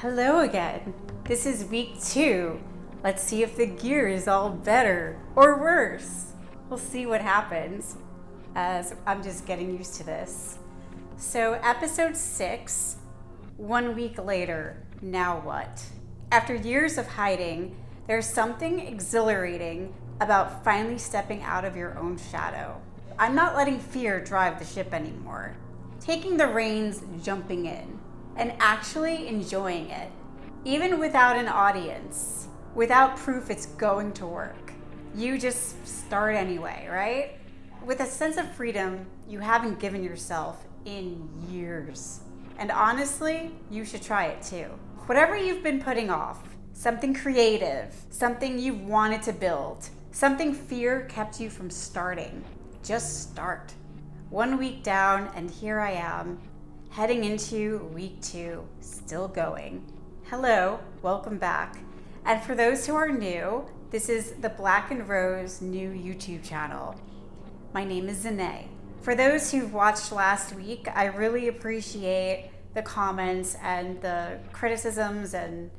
Hello again. This is week 2. Let's see if the gear is all better or worse. We'll see what happens, as I'm just getting used to this. So, episode 6, 1 week later, now what? After years of hiding, there's something exhilarating about finally stepping out of your own shadow. I'm not letting fear drive the ship anymore. Taking the reins, jumping in, and actually enjoying it, even without an audience, without proof it's going to work. You just start anyway, right? With a sense of freedom you haven't given yourself in years. And honestly, you should try it too. Whatever you've been putting off, something creative, something you've wanted to build, something fear kept you from starting, just start. 1 week down, and here I am, heading into week 2, still going. Hello, welcome back. And for those who are new, this is the Black and Rose new YouTube channel. My name is Zanae. For those who've watched last week, I really appreciate the comments and the criticisms and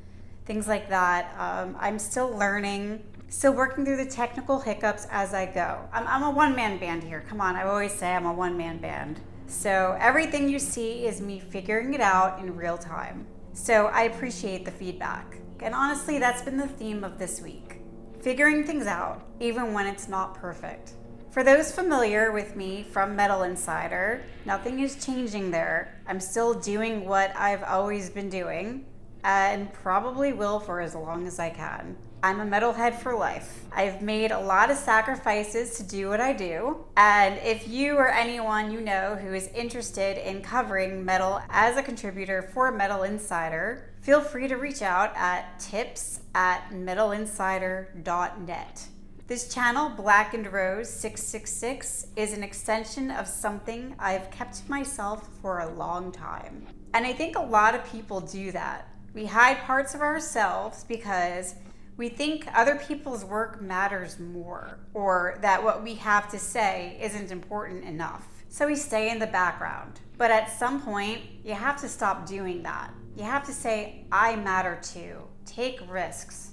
things like that. I'm still learning, still working through the technical hiccups as I go. I'm a one-man band here. Come on, I always say I'm a one-man band. So everything you see is me figuring it out in real time. So I appreciate the feedback. And honestly, that's been the theme of this week. Figuring things out, even when it's not perfect. For those familiar with me from Metal Insider, nothing is changing there. I'm still doing what I've always been doing, and probably will for as long as I can. I'm a metalhead for life. I've made a lot of sacrifices to do what I do, and if you or anyone you know who is interested in covering metal as a contributor for Metal Insider, feel free to reach out at tips@metalinsider.net. This channel, Black and Rose 666, is an extension of something I've kept to myself for a long time. And I think a lot of people do that. We hide parts of ourselves because we think other people's work matters more, or that what we have to say isn't important enough. So we stay in the background. But at some point, you have to stop doing that. You have to say, I matter too. Take risks.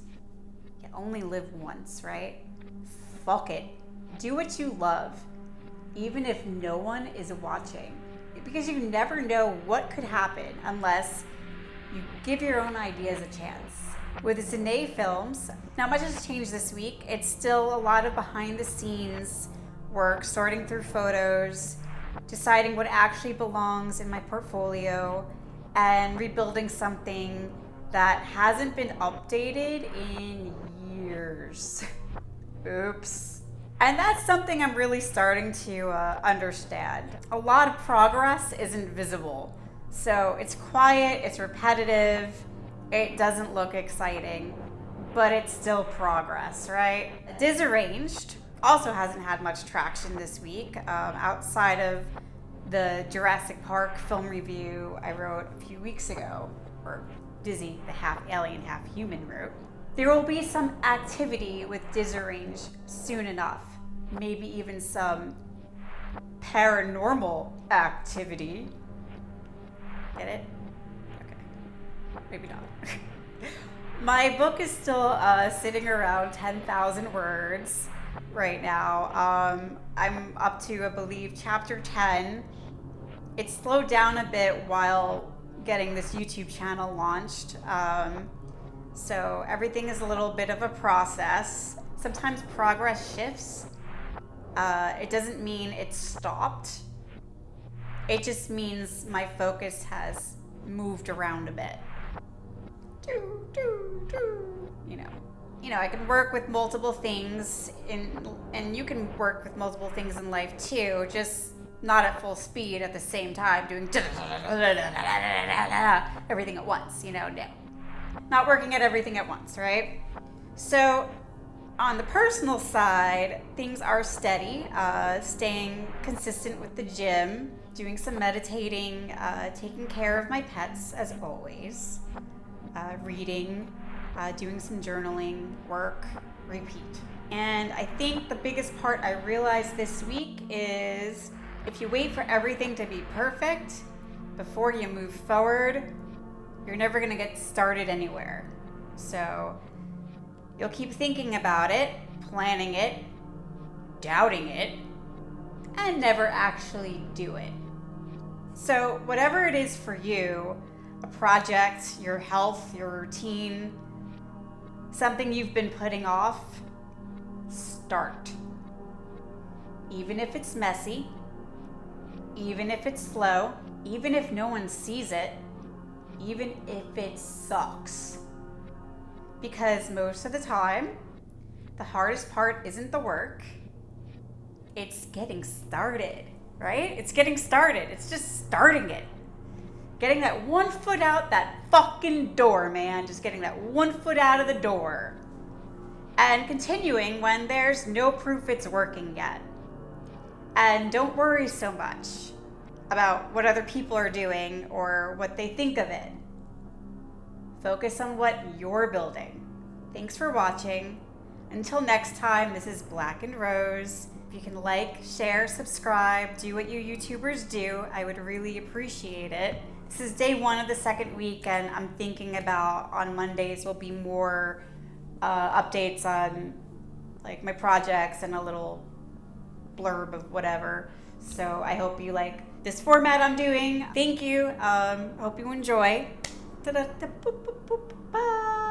You only live once, right? Fuck it. Do what you love, even if no one is watching. Because you never know what could happen unless you give your own ideas a chance. With Zanae Films, not much has changed this week. It's still a lot of behind the scenes work, sorting through photos, deciding what actually belongs in my portfolio, and rebuilding something that hasn't been updated in years. Oops. And that's something I'm really starting to understand. A lot of progress isn't visible. So it's quiet, it's repetitive, it doesn't look exciting, but it's still progress, right? Disarranged also hasn't had much traction this week, outside of the Jurassic Park film review I wrote a few weeks ago, or Dizzy, the half alien, half human wrote. There will be some activity with Disarranged soon enough, maybe even some paranormal activity. Get it? Okay. Maybe not. My book is still sitting around 10,000 words right now. I'm up to, I believe, chapter 10. It slowed down a bit while getting this YouTube channel launched. So everything is a little bit of a process. Sometimes progress shifts. It doesn't mean it's stopped. It just means my focus has moved around a bit. You know, I can work with multiple things and you can work with multiple things in life too, just not at full speed at the same time doing everything at once, no. Not working at everything at once, right? So on the personal side, things are steady, staying consistent with the gym, doing some meditating, taking care of my pets as always, reading, doing some journaling, work, repeat. And I think the biggest part I realized this week is if you wait for everything to be perfect before you move forward, you're never going to get started anywhere. So you'll keep thinking about it, planning it, doubting it, and never actually do it. So whatever it is for you, a project, your health, your routine, something you've been putting off, start. Even if it's messy, even if it's slow, even if no one sees it, even if it sucks. Because most of the time, the hardest part isn't the work, it's getting started, right? It's getting started. It's just starting it. Getting that one foot out that fucking door, man. Just getting that one foot out of the door. And continuing when there's no proof it's working yet. And don't worry so much about what other people are doing or what they think of it. Focus on what you're building. Thanks for watching. Until next time, this is Black and Rose. If you can like, share, subscribe, do what you YouTubers do, I would really appreciate it. This is day 1 of the 2nd week, and I'm thinking about on Mondays will be more updates on like my projects and a little blurb of whatever. So I hope you like this format I'm doing. Thank you. Hope you enjoy. Bye.